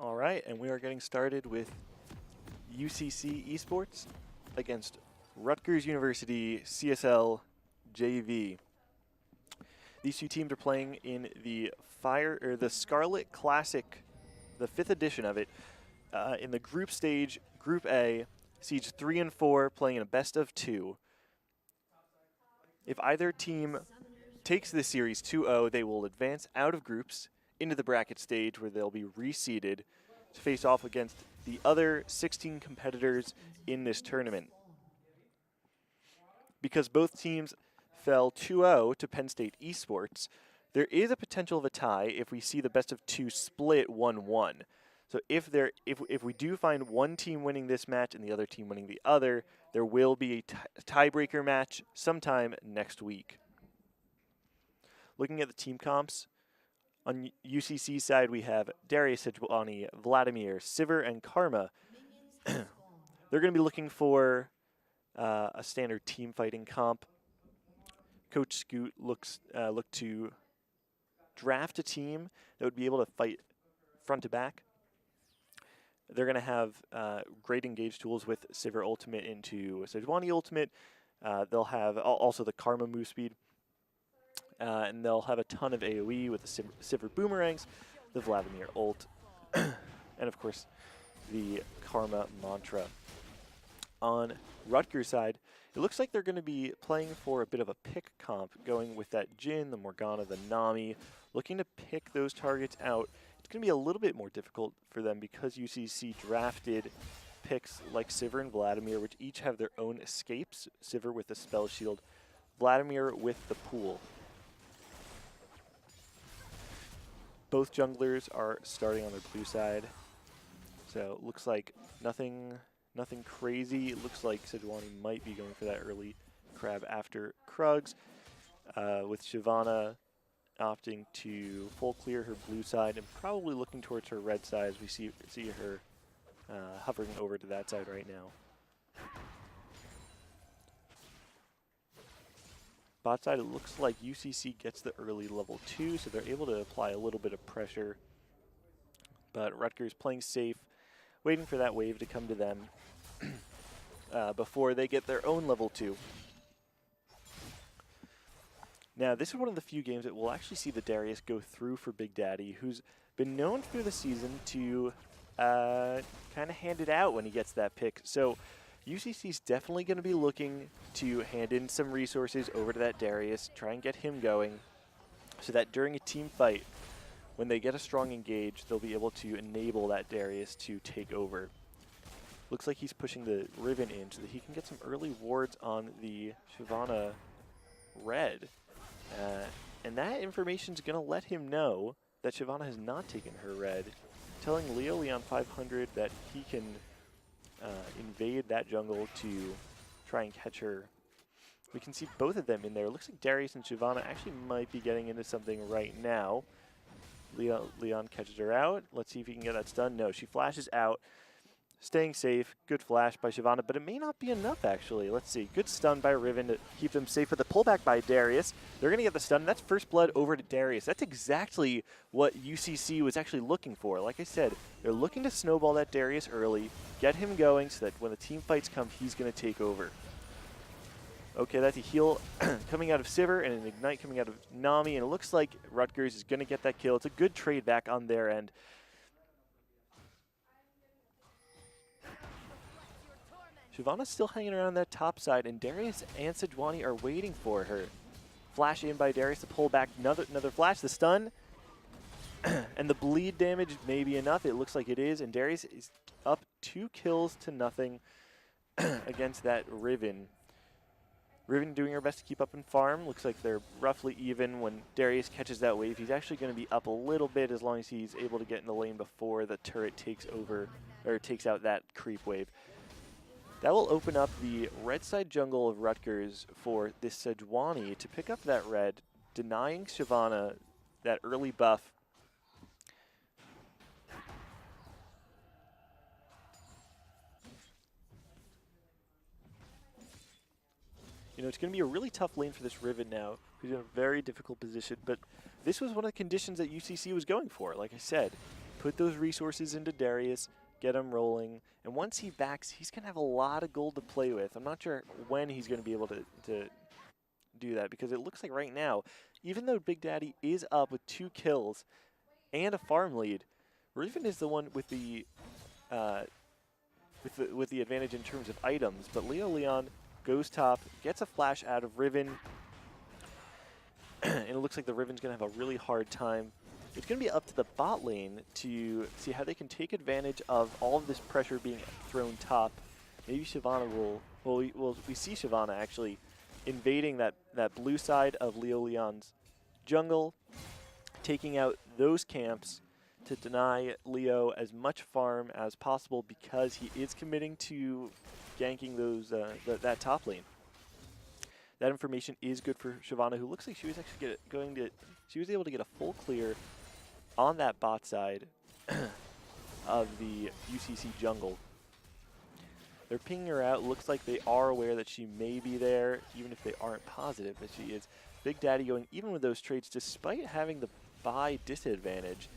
All right, and we are getting started with UCC Esports against Rutgers University CSL JV. These two teams are playing in the Scarlet Classic, the 5th edition of it, in the group stage, Group A, seeds 3 and 4, playing in a best of 2. If either team takes this series 2-0, they will advance out of groups into the bracket stage where they'll be reseeded to face off against the other 16 competitors in this tournament. Because both teams fell 2-0 to Penn State Esports, there is a potential of a tie if we see the best of 2 split 1-1. So if we do find one team winning this match and the other team winning the other, there will be a tiebreaker match sometime next week. Looking at the team comps, on UCC side we have Darius, Sejuani, Vladimir, Sivir, and Karma. They're going to be looking for a standard team fighting comp. Coach Scoot looked to draft a team that would be able to fight front to back. They're going to have great engage tools with Sivir Ultimate into Sejuani Ultimate. They'll have also the Karma move speed. And they'll have a ton of AoE with the Sivir Boomerangs, the Vladimir ult, and of course the Karma Mantra. On Rutgers side, it looks like they're going to be playing for a bit of a pick comp, going with that Jhin, the Morgana, the Nami, looking to pick those targets out. It's going to be a little bit more difficult for them because UCC drafted picks like Sivir and Vladimir, which each have their own escapes. Sivir with the Spell Shield, Vladimir with the Pool. Both junglers are starting on their blue side, so it looks like nothing crazy. It looks like Sejuani might be going for that early crab after Krugs, with Shyvana opting to full clear her blue side and probably looking towards her red side as we see her hovering over to that side right now. Bot side, it looks like UCC gets the early level 2, so they're able to apply a little bit of pressure. But Rutgers playing safe, waiting for that wave to come to them before they get their own level 2. Now, this is one of the few games that we'll actually see the Darius go through for Big Daddy, who's been known through the season to kind of hand it out when he gets that pick. So UCC's definitely going to be looking to hand in some resources over to that Darius, try and get him going, so that during a team fight, when they get a strong engage, they'll be able to enable that Darius to take over. Looks like he's pushing the Riven in so that he can get some early wards on the Shyvana red. And that information is going to let him know that Shyvana has not taken her red, telling Leon 500 that he can invade that jungle to try and catch her. We can see both of them in there. It looks like Darius and Shyvana actually might be getting into something right now. Leon catches her out. Let's see if he can get that stun. No, she flashes out. Staying safe. Good flash by Shyvana, but it may not be enough, actually. Let's see. Good stun by Riven to keep them safe. But the pullback by Darius, they're going to get the stun. That's first blood over to Darius. That's exactly what UCC was actually looking for. Like I said, they're looking to snowball that Darius early, get him going so that when the team fights come, he's going to take over. Okay, that's a heal coming out of Sivir and an ignite coming out of Nami, and it looks like Rutgers is going to get that kill. It's a good trade back on their end. Shyvana's still hanging around that top side, and Darius and Sejuani are waiting for her. Flash in by Darius to pull back another flash, the stun, and the bleed damage may be enough. It looks like it is, and Darius is up 2 kills to nothing against that Riven. Riven doing her best to keep up in farm. Looks like they're roughly even when Darius catches that wave. He's actually going to be up a little bit as long as he's able to get in the lane before the turret takes over, or takes out that creep wave. That will open up the red side jungle of Rutgers for this Sejuani to pick up that red, denying Shyvana that early buff. You know, it's going to be a really tough lane for this Riven now, who's in a very difficult position, but this was one of the conditions that UCC was going for. Like I said, put those resources into Darius, get him rolling, and once he backs, he's going to have a lot of gold to play with. I'm not sure when he's going to be able to do that, because it looks like right now, even though Big Daddy is up with 2 kills and a farm lead, Riven is the one with the advantage in terms of items, but Leo Leon goes top, gets a flash out of Riven, and it looks like the Riven's going to have a really hard time. It's going to be up to the bot lane to see how they can take advantage of all of this pressure being thrown top. Maybe Shyvana we see Shyvana actually invading that blue side of Leo Leon's jungle, taking out those camps to deny Leo as much farm as possible because he is committing to ganking those that top lane. That information is good for Shyvana, who looks like she was actually she was able to get a full clear on that bot side of the UCC jungle. They're pinging her out. Looks like they are aware that she may be there, even if they aren't positive that she is. Big Daddy going even with those trades, despite having the buy disadvantage.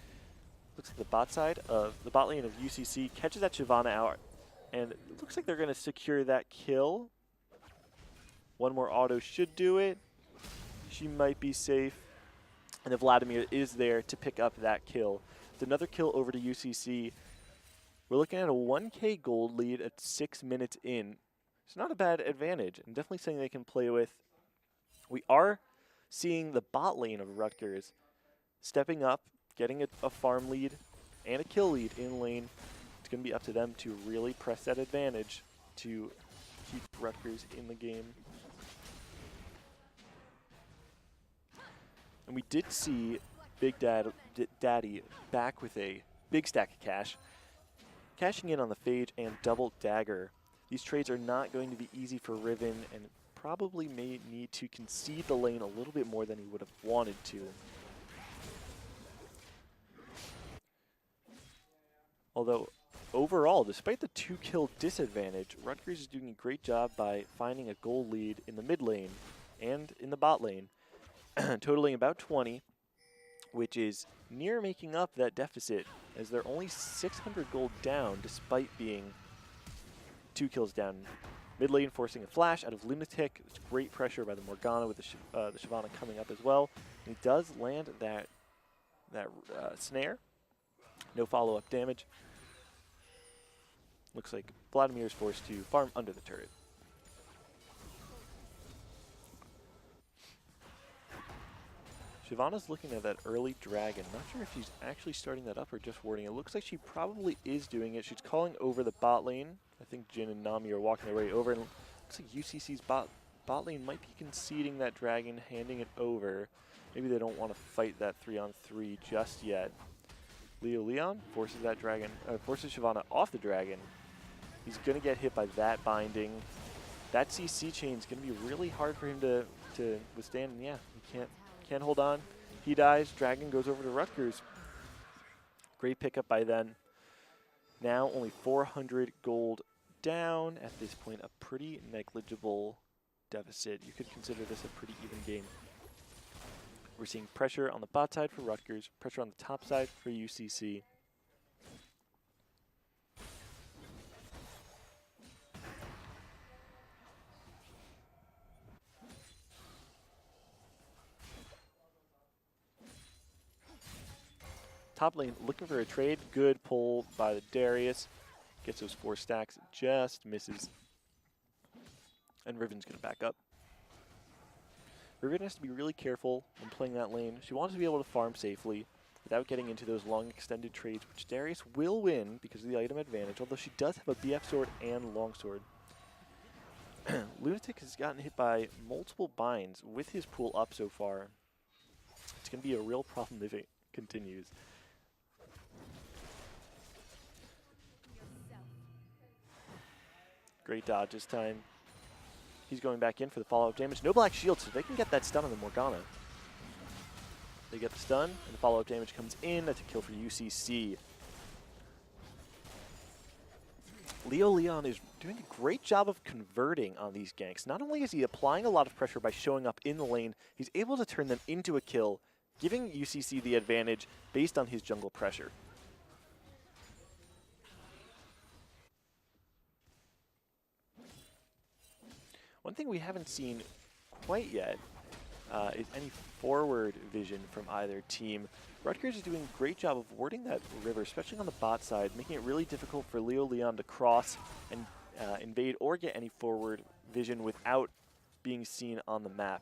Looks like the bot lane of UCC catches that Shyvana out, and it looks like they're going to secure that kill. One more auto should do it. She might be safe. And the Vladimir is there to pick up that kill. It's another kill over to UCC. We're looking at a 1K gold lead at 6 minutes in. It's not a bad advantage, and definitely something they can play with. We are seeing the bot lane of Rutgers stepping up, getting a farm lead and a kill lead in lane. It's going to be up to them to really press that advantage to keep Rutgers in the game. And we did see Big Daddy back with a big stack of cash, cashing in on the Phage and double dagger. These trades are not going to be easy for Riven, and probably may need to concede the lane a little bit more than he would have wanted to. Although, overall, despite the 2-kill disadvantage, Rutgers is doing a great job by finding a gold lead in the mid lane and in the bot lane, totaling about 20, which is near making up that deficit, as they're only 600 gold down despite being 2 kills down. Mid lane forcing a flash out of Lunatic. It's great pressure by the Morgana with the Shyvana coming up as well. And he does land that snare. No follow-up damage. Looks like Vladimir is forced to farm under the turret. Shyvana's looking at that early dragon. Not sure if she's actually starting that up or just warding. It looks like she probably is doing it. She's calling over the bot lane. I think Jin and Nami are walking their way over. And it looks like UCC's bot lane might be conceding that dragon, handing it over. Maybe they don't want to fight that 3-on-3 just yet. Leo Leon forces that dragon, forces Shyvana off the dragon. He's going to get hit by that binding. That CC chain is going to be really hard for him to withstand. And yeah, he can't hold on. He dies. Dragon goes over to Rutgers. Great pickup by then. Now only 400 gold down. At this point, a pretty negligible deficit. You could consider this a pretty even game. We're seeing pressure on the bot side for Rutgers, pressure on the top side for UCC. Top lane looking for a trade. Good pull by the Darius. Gets those 4 stacks, just misses. And Riven's going to back up. Riven has to be really careful when playing that lane. She wants to be able to farm safely without getting into those long extended trades, which Darius will win because of the item advantage, although she does have a BF sword and longsword. Lunatic has gotten hit by multiple binds with his pool up so far. It's going to be a real problem if it continues. Great dodge this time. He's going back in for the follow-up damage. No black shield, so they can get that stun on the Morgana. They get the stun, and the follow-up damage comes in. That's a kill for UCC. Leo Leon is doing a great job of converting on these ganks. Not only is he applying a lot of pressure by showing up in the lane, he's able to turn them into a kill, giving UCC the advantage based on his jungle pressure. One thing we haven't seen quite yet is any forward vision from either team. Rutgers is doing a great job of warding that river, especially on the bot side, making it really difficult for Leo Leon to cross and invade or get any forward vision without being seen on the map.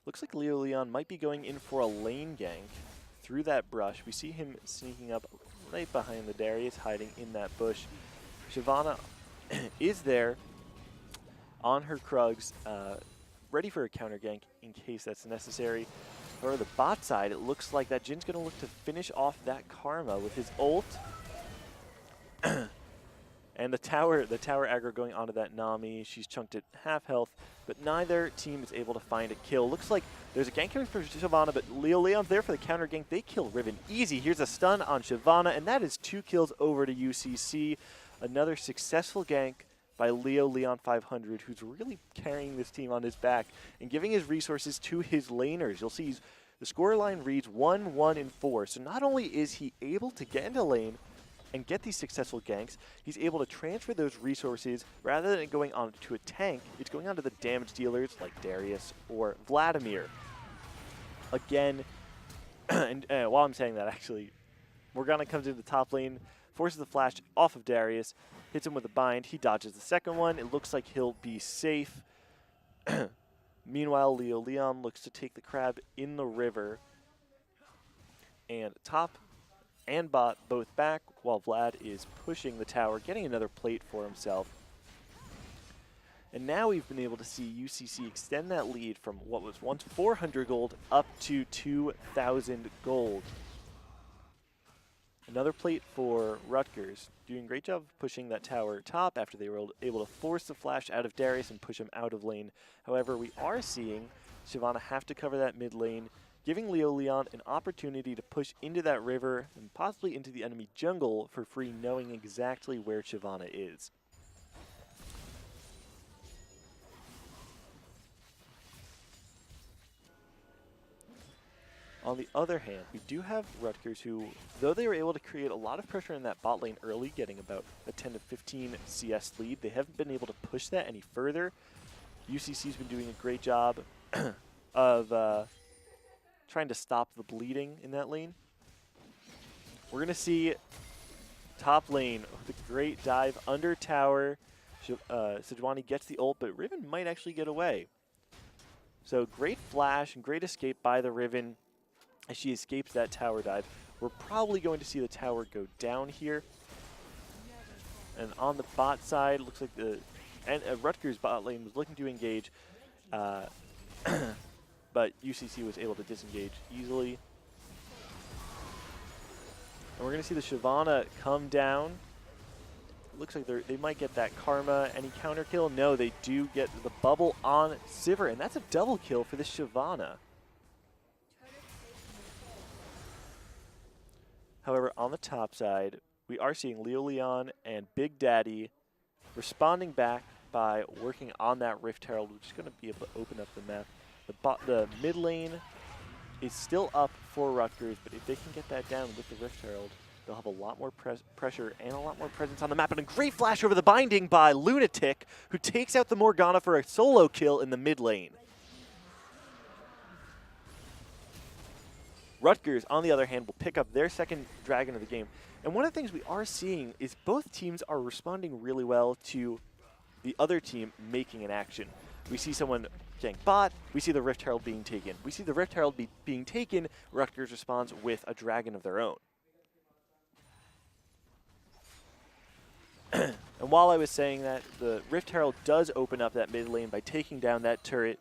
Looks like Leo Leon might be going in for a lane gank through that brush. We see him sneaking up right behind the Darius, hiding in that bush. Shyvana is there on her Krugs, ready for a counter gank in case that's necessary. For the bot side, it looks like that Jin's going to look to finish off that Karma with his ult. And the tower aggro going onto that Nami. She's chunked at half health, but neither team is able to find a kill. Looks like there's a gank coming for Shyvana, but Leo Leon's there for the counter gank. They kill Riven easy. Here's a stun on Shyvana, and that is 2 kills over to UCC. Another successful gank by Leo Leon 500, who's really carrying this team on his back and giving his resources to his laners. You'll see the scoreline reads 1, 1, and 4. So not only is he able to get into lane and get these successful ganks, he's able to transfer those resources rather than going on to a tank. It's going on to the damage dealers like Darius or Vladimir. Again, and while I'm saying that, actually, Morgana comes into the top lane, forces the flash off of Darius, hits him with a bind. He dodges the second one. It looks like he'll be safe. Meanwhile, Leo Leon looks to take the crab in the river. And top and bot both back while Vlad is pushing the tower, getting another plate for himself. And now we've been able to see UCC extend that lead from what was once 400 gold up to 2,000 gold. Another plate for Rutgers, doing a great job of pushing that tower top after they were able to force the flash out of Darius and push him out of lane. However, we are seeing Shyvana have to cover that mid lane, giving Leo Leon an opportunity to push into that river and possibly into the enemy jungle for free, knowing exactly where Shyvana is. On the other hand, we do have Rutgers who, though they were able to create a lot of pressure in that bot lane early, getting about a 10 to 15 CS lead, they haven't been able to push that any further. UCC's been doing a great job of trying to stop the bleeding in that lane. We're going to see top lane with a great dive under tower. Sejuani gets the ult, but Riven might actually get away. So great flash and great escape by the Riven as she escapes that tower dive. We're probably going to see the tower go down here. And on the bot side, looks like the Rutgers bot lane was looking to engage, but UCC was able to disengage easily. And we're going to see the Shyvana come down. Looks like they might get that Karma. Any counter kill? No, they do get the bubble on Sivir, and that's a double kill for the Shyvana. However, on the top side, we are seeing Leo Leon and Big Daddy responding back by working on that Rift Herald, which is going to be able to open up the map. The mid lane is still up for Rutgers, but if they can get that down with the Rift Herald, they'll have a lot more pressure and a lot more presence on the map. And a great flash over the binding by Lunatic, who takes out the Morgana for a solo kill in the mid lane. Rutgers, on the other hand, will pick up their second dragon of the game. And one of the things we are seeing is both teams are responding really well to the other team making an action. We see someone gank bot, we see the Rift Herald being taken. We see the Rift Herald being taken, Rutgers responds with a dragon of their own. And while I was saying that, the Rift Herald does open up that mid lane by taking down that turret,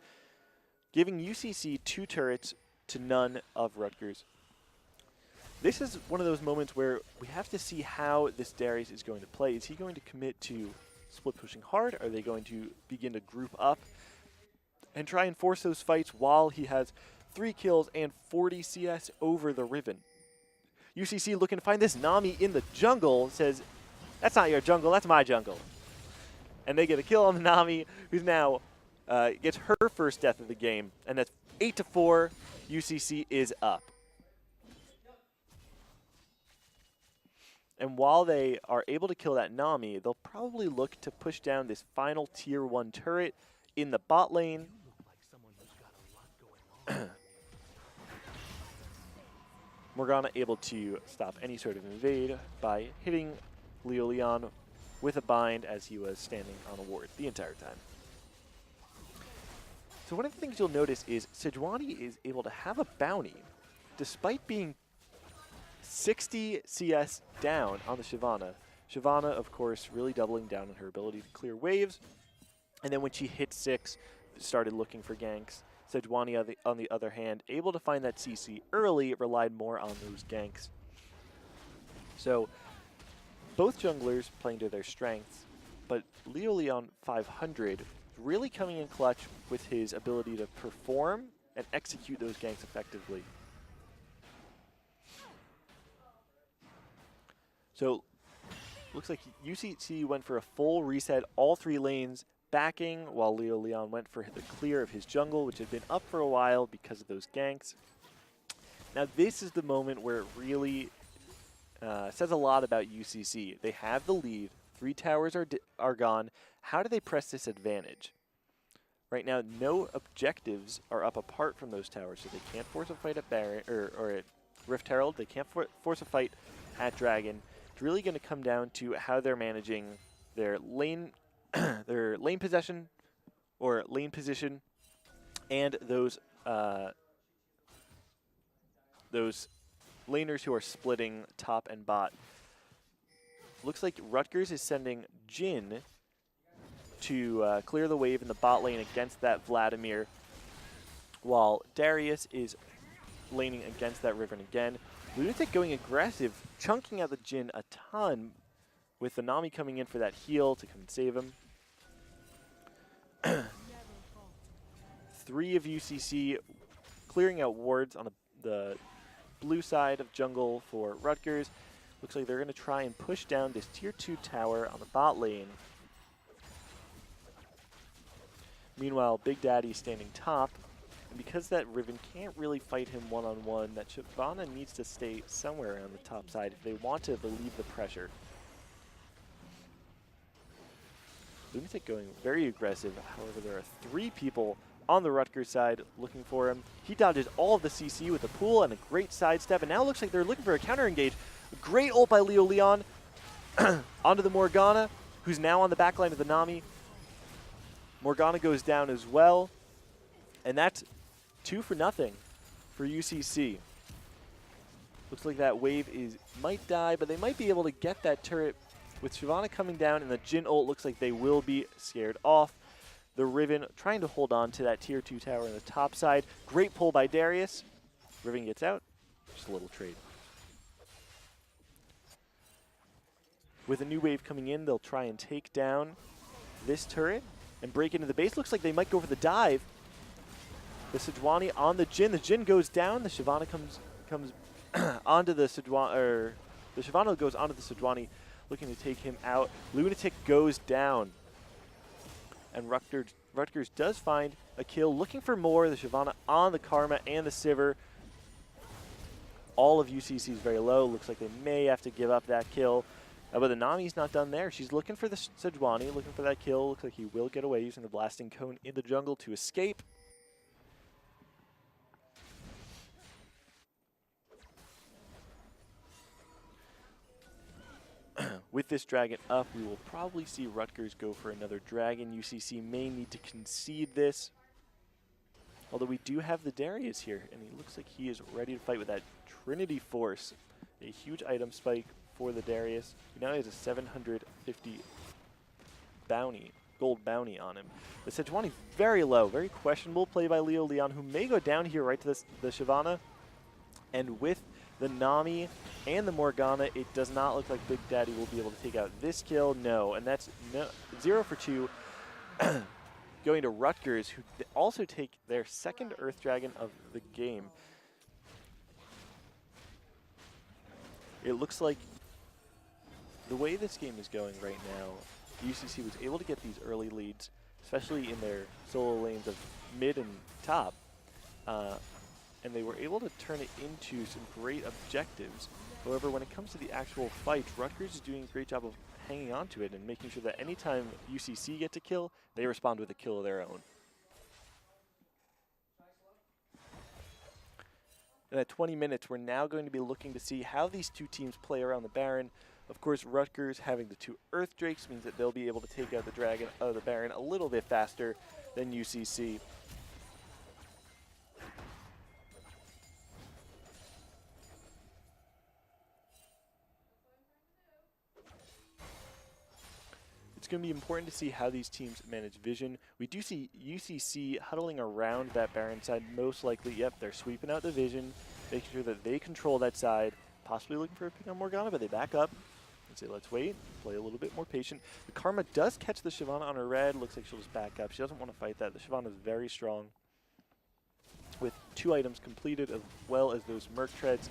giving UCC 2 turrets to none of Rutgers. this is one of those moments where we have to see how this Darius is going to play. Is he going to commit to split pushing hard? Are they going to begin to group up and try and force those fights while he has 3 kills and 40 CS over the Riven? UCC looking to find this Nami in the jungle, says, that's not your jungle, that's my jungle. And they get a kill on the Nami, who's now gets her first death of the game, and that's 8-4. UCC is up. And while they are able to kill that Nami, they'll probably look to push down this final tier 1 turret in the bot lane. Morgana able to stop any sort of invade by hitting Leo Leon with a bind as he was standing on a ward the entire time. So one of the things you'll notice is Sejuani is able to have a bounty despite being 60 CS down on the Shyvana. Shyvana, of course, really doubling down on her ability to clear waves. And then when she hit 6, started looking for ganks. Sejuani, on the other hand, able to find that CC early, relied more on those ganks. So both junglers playing to their strengths, but Leo Leon 500 really coming in clutch with his ability to perform and execute those ganks effectively. So looks like UCC went for a full reset, all 3 lanes backing, while Leo Leon went for the clear of his jungle, which had been up for a while because of those ganks. Now this is the moment where it really says a lot about UCC. They have the lead, 3 towers are gone. How do they press this advantage? Right now, no objectives are up apart from those towers, so they can't force a fight at Baron or at Rift Herald. They can't force a fight at Dragon. It's really going to come down to how they're managing their lane possession or lane position, and those laners who are splitting top and bot. Looks like Rutgers is sending Jhin to clear the wave in the bot lane against that Vladimir, while Darius is laning against that Riven again. Lunatic going aggressive, chunking out the Jhin a ton, with the Nami coming in for that heal to come and save him. 3 of UCC clearing out wards on the blue side of jungle for Rutgers. Looks like they're going to try and push down this tier 2 tower on the bot lane. Meanwhile, Big Daddy standing top. And because that Riven can't really fight him one-on-one, that Shyvana needs to stay somewhere on the top side if they want to relieve the pressure. Lunatic going very aggressive. However, there are 3 people on the Rutgers side looking for him. He dodges all of the CC with a pool and a great sidestep, and now it looks like they're looking for a counter engage. A great ult by Leo Leon onto the Morgana, who's now on the backline of the Nami. Morgana goes down as well, and that's 2-0 for UCC. Looks like that wave might die, but they might be able to get that turret with Shyvana coming down, and the Jhin ult looks like they will be scared off. The Riven trying to hold on to that tier 2 tower on the top side. Great pull by Darius. Riven gets out. Just a little trade. With a new wave coming in, they'll try and take down this turret and break into the base. Looks like they might go for the dive. The Sejuani on the Jhin. The Jhin goes down. The Shyvana comes onto the Sejuani, or the Shyvana goes onto the Sejuani, looking to take him out. Lunatic goes down. And Rutgers does find a kill, looking for more. The Shyvana on the Karma and the Sivir. All of UCC is very low. Looks like they may have to give up that kill. But the Nami's not done there. She's looking for the Sejuani, looking for that kill. Looks like he will get away using the Blasting Cone in the jungle to escape. With this dragon up, we will probably see Rutgers go for another dragon. UCC may need to concede this. Although we do have the Darius here, and he looks like he is ready to fight with that Trinity Force. A huge item spike for the Darius. He now has a 750 bounty, gold bounty on him. The Sejuani very low, very questionable play by Leo Leon, who may go down here right to the Shyvana. And with the Nami and the Morgana. It does not look like Big Daddy will be able to take out this kill. No, and that's 0 for 2. Going to Rutgers, who also take their second Earth Dragon of the game. It looks like the way this game is going right now, UCC was able to get these early leads, especially in their solo lanes of mid and top, and they were able to turn it into some great objectives. However, when it comes to the actual fight, Rutgers is doing a great job of hanging on to it and making sure that anytime UCC gets a kill, they respond with a kill of their own. And at 20 minutes, we're now going to be looking to see how these two teams play around the Baron. Of course, Rutgers having the 2 Earth Drakes means that they'll be able to take out the Dragon of the Baron a little bit faster than UCC. It's going to be important to see how these teams manage vision. We do see UCC huddling around that Baron side, most likely. Yep, they're sweeping out the vision, making sure that they control that side, possibly looking for a pick on Morgana, but they back up and say, let's wait, play a little bit more patient. The Karma does catch the Shyvana on her red. Looks like she'll just back up. She doesn't want to fight that. The Shyvana is very strong. With 2 items completed as well as those Merc Treads,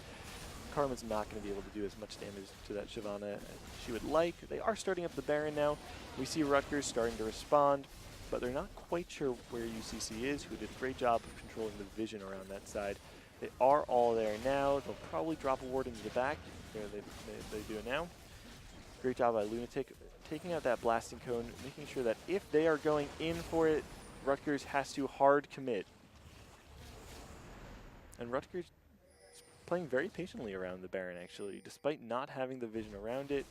Karma's not going to be able to do as much damage to that Shyvana as she would like. They are starting up the Baron now. We see Rutgers starting to respond, but they're not quite sure where UCC is, who did a great job of controlling the vision around that side. They are all there now. They'll probably drop a ward into the back. There they do it now. Great job by Lunatic, taking out that blasting cone, making sure that if they are going in for it, Rutgers has to hard commit. And Rutgers playing very patiently around the Baron, actually. Despite not having the vision around it,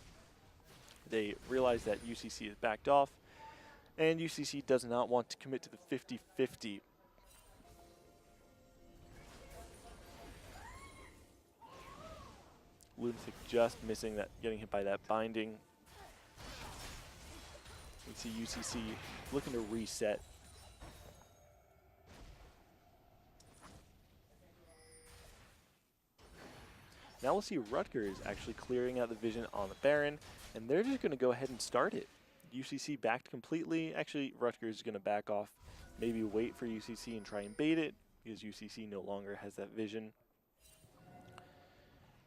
they realize that UCC is backed off, and UCC does not want to commit to the 50-50. Lunatic just missing that, getting hit by that binding. We see UCC looking to reset. Now we'll see Rutgers actually clearing out the vision on the Baron, and they're just going to go ahead and start it. UCC backed completely. Actually, Rutgers is going to back off, maybe wait for UCC and try and bait it, because UCC no longer has that vision.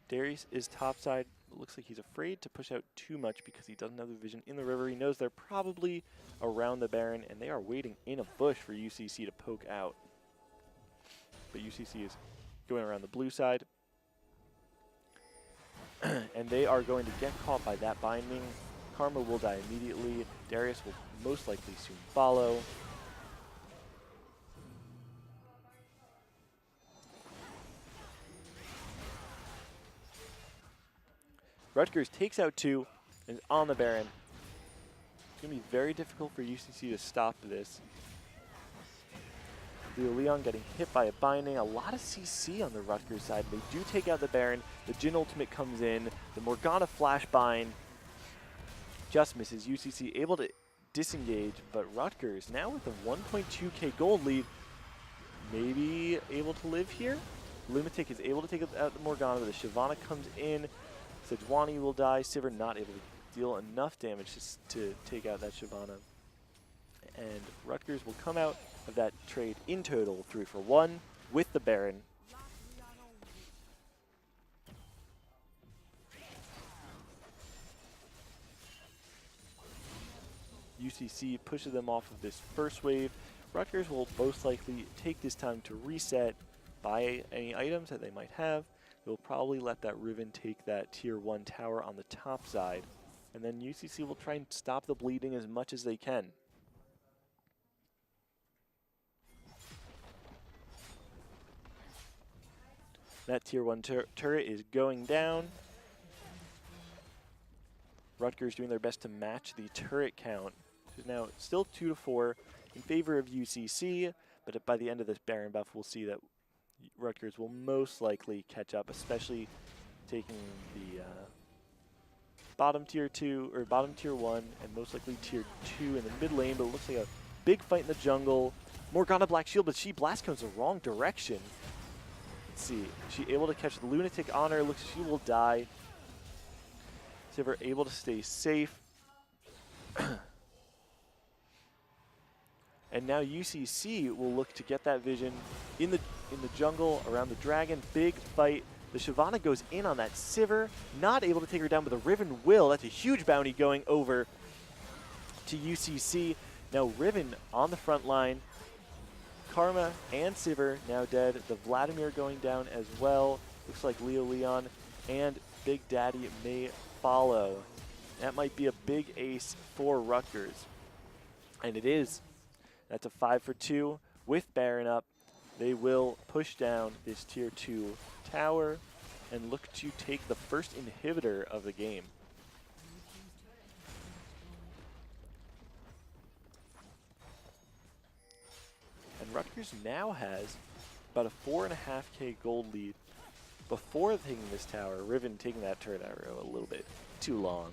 Darius is topside. It looks like he's afraid to push out too much because he doesn't have the vision in the river. He knows they're probably around the Baron, and they are waiting in a bush for UCC to poke out. But UCC is going around the blue side. And they are going to get caught by that binding. Karma will die immediately. Darius will most likely soon follow. Rutgers takes out 2 and is on the Baron. It's going to be very difficult for UCC to stop this. Leon getting hit by a binding. A lot of CC on the Rutgers side. They do take out the Baron. The Jhin ultimate comes in. The Morgana flash bind just misses. UCC able to disengage, but Rutgers now with a 1.2k gold lead, maybe able to live here. Lunatic is able to take out the Morgana, but the Shyvana comes in. Sejuani will die. Sivir not able to deal enough damage to take out that Shyvana. And Rutgers will come out of that trade in total 3-for-1 with the Baron. UCC pushes them off of this first wave. Rutgers will most likely take this time to reset, buy any items that they might have. They'll probably let that Riven take that tier 1 tower on the top side. And then UCC will try and stop the bleeding as much as they can. That tier 1 turret is going down. Rutgers doing their best to match the turret count. So now it's still 2-4 in favor of UCC, but by the end of this Baron buff, we'll see that Rutgers will most likely catch up, especially taking the bottom tier 2 or bottom tier 1 and most likely tier 2 in the mid lane. But it looks like a big fight in the jungle. Morgana Black Shield, but she blast cones the wrong direction. Let's see. She able to catch the Lunatic on her. Looks like she will die. Sivir able to stay safe. And now UCC will look to get that vision in the jungle around the dragon. Big fight. The Shyvana goes in on that Sivir. Not able to take her down, but the Riven will. That's a huge bounty going over to UCC. Now Riven on the front line. Karma and Sivir now dead. The Vladimir going down as well. Looks like Leo Leon and Big Daddy may follow. That might be a big ace for Rutgers. And it is. That's a 5 for 2 with Baron up. They will push down this tier 2 tower and look to take the first inhibitor of the game. And Rutgers now has about a 4.5k gold lead before taking this tower. Riven taking that turret arrow a little bit too long.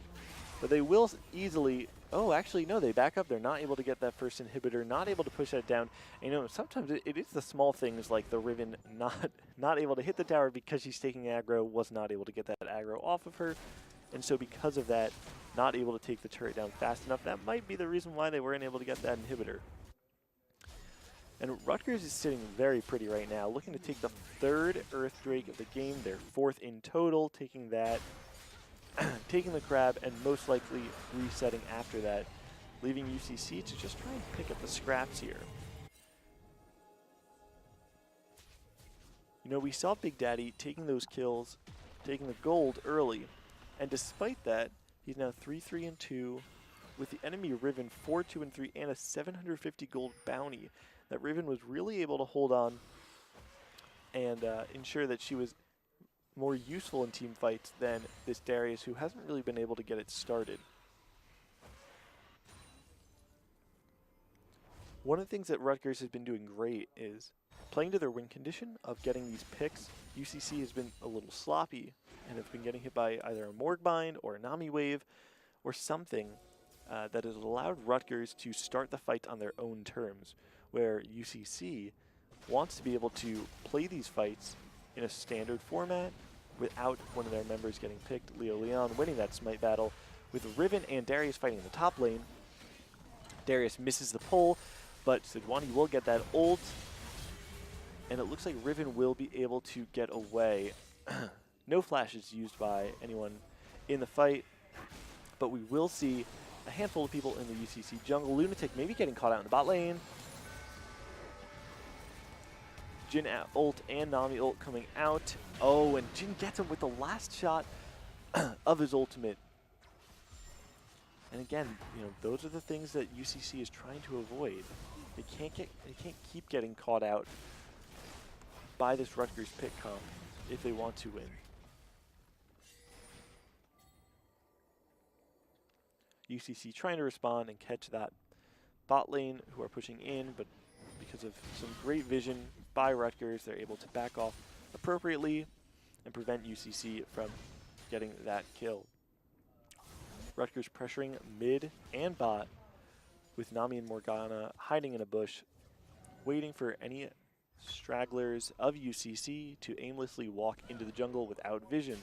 But they will easily, oh, actually, no, they back up. They're not able to get that first inhibitor, not able to push that down. And, you know, sometimes it is the small things like the Riven not able to hit the tower because she's taking aggro, was not able to get that aggro off of her. And so because of that, not able to take the turret down fast enough. That might be the reason why they weren't able to get that inhibitor. And Rutgers is sitting very pretty right now, looking to take the 3rd Earth Drake of the game, their 4th in total, taking that. Taking the crab and most likely resetting after that, leaving UCC to just try and pick up the scraps here. You know, we saw Big Daddy taking those kills, taking the gold early, and despite that, he's now 3-3-2 with the enemy Riven 4-2-3 and a 750 gold bounty. That Riven was really able to hold on and ensure that she was more useful in team fights than this Darius, who hasn't really been able to get it started. One of the things that Rutgers has been doing great is playing to their win condition of getting these picks. UCC has been a little sloppy and have been getting hit by either a Morgbind or a Nami Wave or something that has allowed Rutgers to start the fight on their own terms, where UCC wants to be able to play these fights in a standard format without one of their members getting picked. Leo Leon winning that smite battle with Riven and Darius fighting in the top lane. Darius misses the pull, but Sidwani will get that ult. And it looks like Riven will be able to get away. No flashes used by anyone in the fight, but we will see a handful of people in the UCC jungle. Lunatic maybe getting caught out in the bot lane. Jhin ult and Nami ult coming out. Oh, and Jhin gets him with the last shot of his ultimate. And again, you know, those are the things that UCC is trying to avoid. They can't keep getting caught out by this Rutgers pick comp if they want to win. UCC trying to respond and catch that bot lane who are pushing in, but because of some great vision by Rutgers, they're able to back off appropriately and prevent UCC from getting that kill. Rutgers pressuring mid and bot with Nami and Morgana hiding in a bush, waiting for any stragglers of UCC to aimlessly walk into the jungle without vision.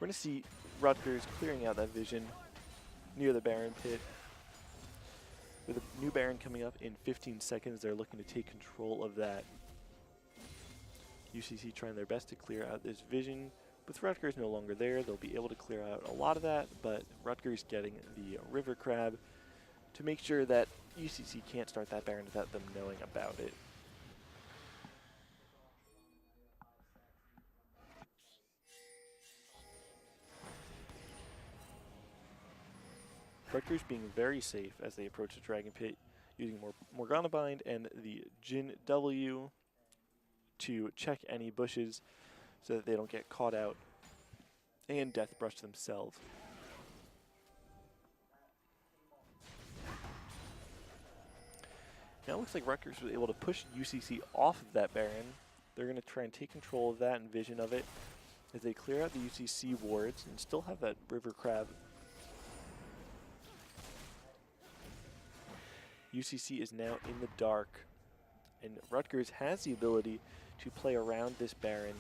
We're going to see Rutgers clearing out that vision near the Baron pit. With a new Baron coming up in 15 seconds, they're looking to take control of that. UCC trying their best to clear out this vision. With Rutgers no longer there, they'll be able to clear out a lot of that, but Rutgers getting the River Crab to make sure that UCC can't start that Baron without them knowing about it. Rutgers being very safe as they approach the Dragon Pit, using Morgana Bind and the Jhin W to check any bushes so that they don't get caught out and Death Brush themselves. Now Now it looks like Rutgers was able to push UCC off of that Baron. They're going to try and take control of that and vision of it as they clear out the UCC wards and still have that River Crab. UCC is now in the dark, and Rutgers has the ability to play around this Baron.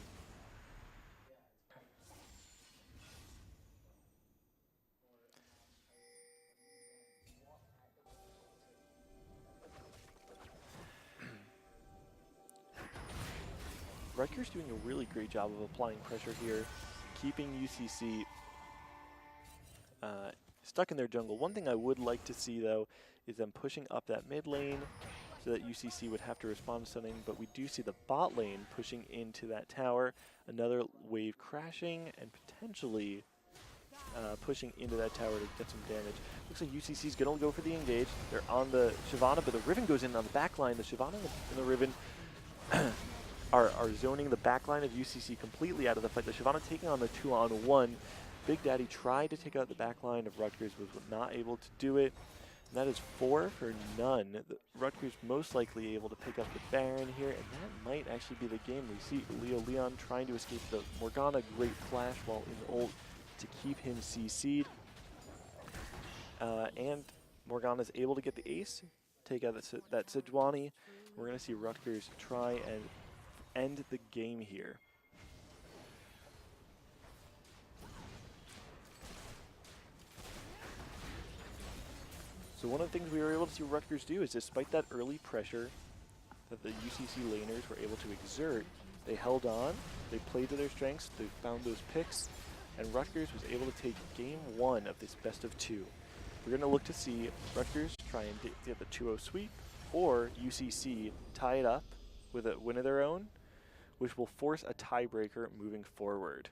Rutgers doing a really great job of applying pressure here, keeping UCC stuck in their jungle. One thing I would like to see, though, is them pushing up that mid lane so that UCC would have to respond to something, but we do see the bot lane pushing into that tower, another wave crashing, and potentially pushing into that tower to get some damage. Looks like UCC is going to go for the engage. They're on the Shyvana, but the Riven goes in on the back line. The Shyvana and the Riven are zoning the back line of UCC completely out of the fight. The Shyvana taking on the 2-on-1. Big Daddy tried to take out the back line of Rutgers, was not able to do it. And that is 4 for none. Rutgers most likely able to pick up the Baron here, and that might actually be the game. We see Leo Leon trying to escape the Morgana, great flash while in the ult to keep him CC'd. And Morgana's able to get the ace, take out that Sejuani. We're going to see Rutgers try and end the game here. So one of the things we were able to see Rutgers do is, despite that early pressure that the UCC laners were able to exert, they held on, they played to their strengths, they found those picks, and Rutgers was able to take game 1 of this best of 2. We're going to look to see Rutgers try and get the 2-0 sweep, or UCC tie it up with a win of their own, which will force a tiebreaker moving forward.